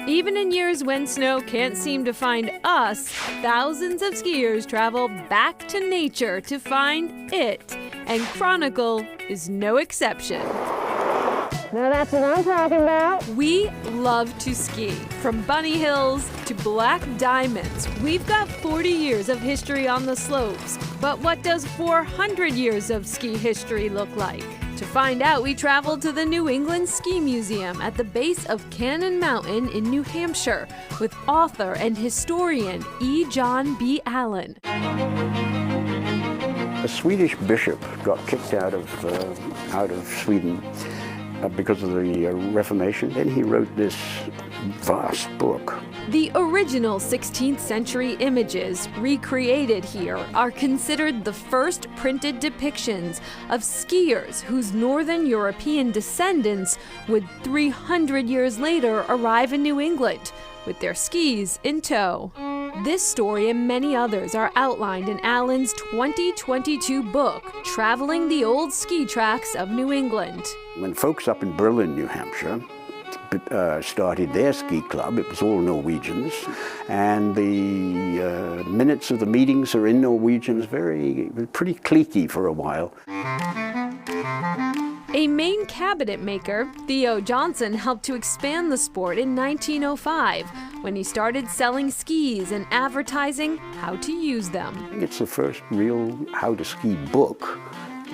Even in years when snow can't seem to find us, thousands of skiers travel back to nature to find it. And Chronicle is no exception. Now that's what I'm talking about. We love to ski. From bunny hills to black diamonds, we've got 40 years of history on the slopes. But what does 400 years of ski history look like? To find out, we traveled to the New England Ski Museum at the base of Cannon Mountain in New Hampshire with author and historian E. John B. Allen. A Swedish bishop got kicked out of Sweden because of the Reformation. Then he wrote this vast book. The original 16th century images recreated here are considered the first printed depictions of skiers whose Northern European descendants would 300 years later arrive in New England with their skis in tow. This story and many others are outlined in Allen's 2022 book, Traveling the Old Ski Tracks of New England. When folks up in Berlin, New Hampshire, started their ski club, it was all Norwegians, and the minutes of the meetings are in Norwegian. It was pretty cliquey for a while. A Maine cabinet maker, Theo Johnson, helped to expand the sport in 1905 when he started selling skis and advertising how to use them. It's the first real how to ski book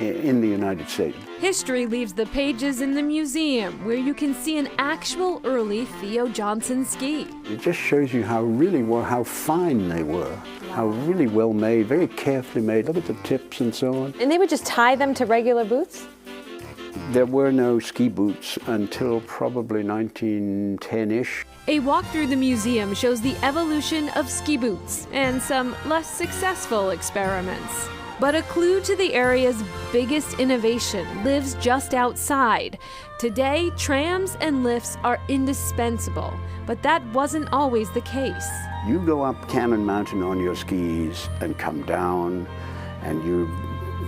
in the United States. History leaves the pages in the museum where you can see an actual early Theo Johnson ski. It just shows you how fine they were, how really well made, very carefully made. Look at the tips and so on. And they would just tie them to regular boots? There were no ski boots until probably 1910-ish. A walk through the museum shows the evolution of ski boots and some less successful experiments. But a clue to the area's biggest innovation lives just outside. Today, trams and lifts are indispensable, but that wasn't always the case. You go up Cannon Mountain on your skis and come down, and you're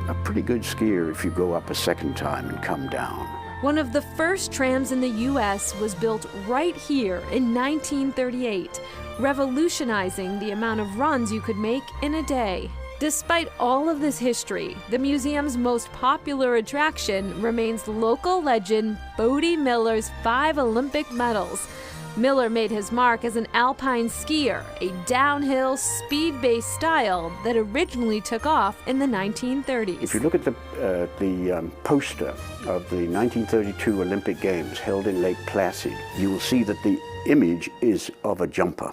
a pretty good skier if you go up a second time and come down. One of the first trams in the U.S. was built right here in 1938, revolutionizing the amount of runs you could make in a day. Despite all of this history, the museum's most popular attraction remains local legend Bode Miller's 5 Olympic medals. Miller made his mark as an alpine skier, a downhill, speed-based style that originally took off in the 1930s. If you look at the poster of the 1932 Olympic Games held in Lake Placid, you will see that the image is of a jumper.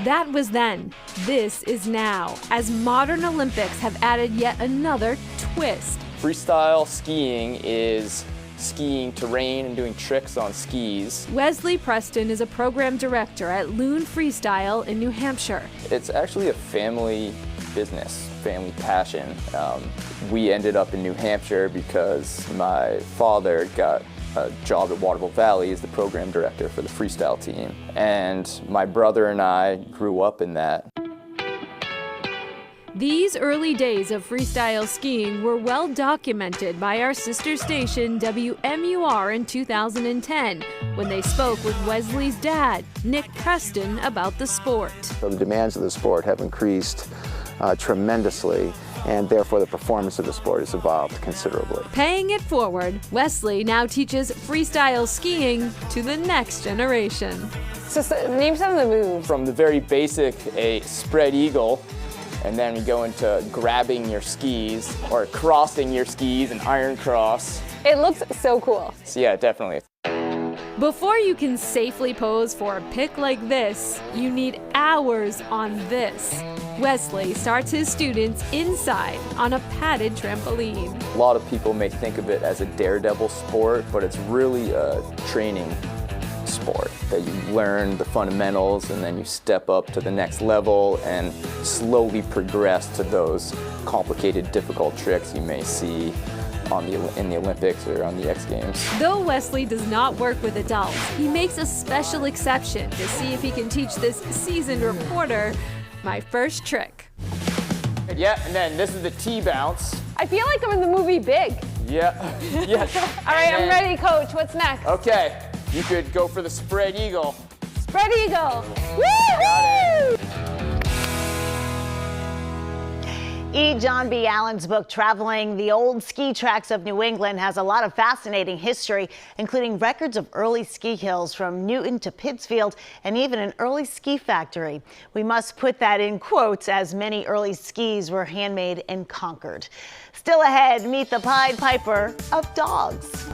That was then. This is now, as modern Olympics have added yet another twist. Freestyle skiing is skiing terrain and doing tricks on skis. Wesley Preston is a program director at Loon Freestyle in New Hampshire. It's actually a family business, family passion. We ended up in New Hampshire because my father got a job at Waterville Valley as the program director for the freestyle team. And my brother and I grew up in that. These early days of freestyle skiing were well documented by our sister station WMUR in 2010 when they spoke with Wesley's dad, Nick Preston, about the sport. So the demands of the sport have increased tremendously, and therefore the performance of the sport has evolved considerably. Paying it forward, Wesley now teaches freestyle skiing to the next generation. So name some of the moves. From the very basic, a spread eagle, and then we go into grabbing your skis or crossing your skis, an iron cross. It looks so cool. So yeah, definitely. Before you can safely pose for a pic like this, you need hours on this. Wesley starts his students inside on a padded trampoline. A lot of people may think of it as a daredevil sport, but it's really a training sport that you learn the fundamentals and then you step up to the next level and slowly progress to those complicated, difficult tricks you may see in the Olympics or on the X Games. Though Wesley does not work with adults, he makes a special exception to see if he can teach this seasoned reporter my first trick. Yeah, and then this is the T-bounce. I feel like I'm in the movie Big. Yeah, yes. All right, I'm ready, Coach. What's next? Okay, You could go for the spread eagle. Spread eagle. Woo-hoo! E. John B. Allen's book, Traveling the Old Ski Tracks of New England, has a lot of fascinating history, including records of early ski hills from Newton to Pittsfield and even an early ski factory. We must put that in quotes, as many early skis were handmade in Concord. Still ahead, meet the Pied Piper of dogs.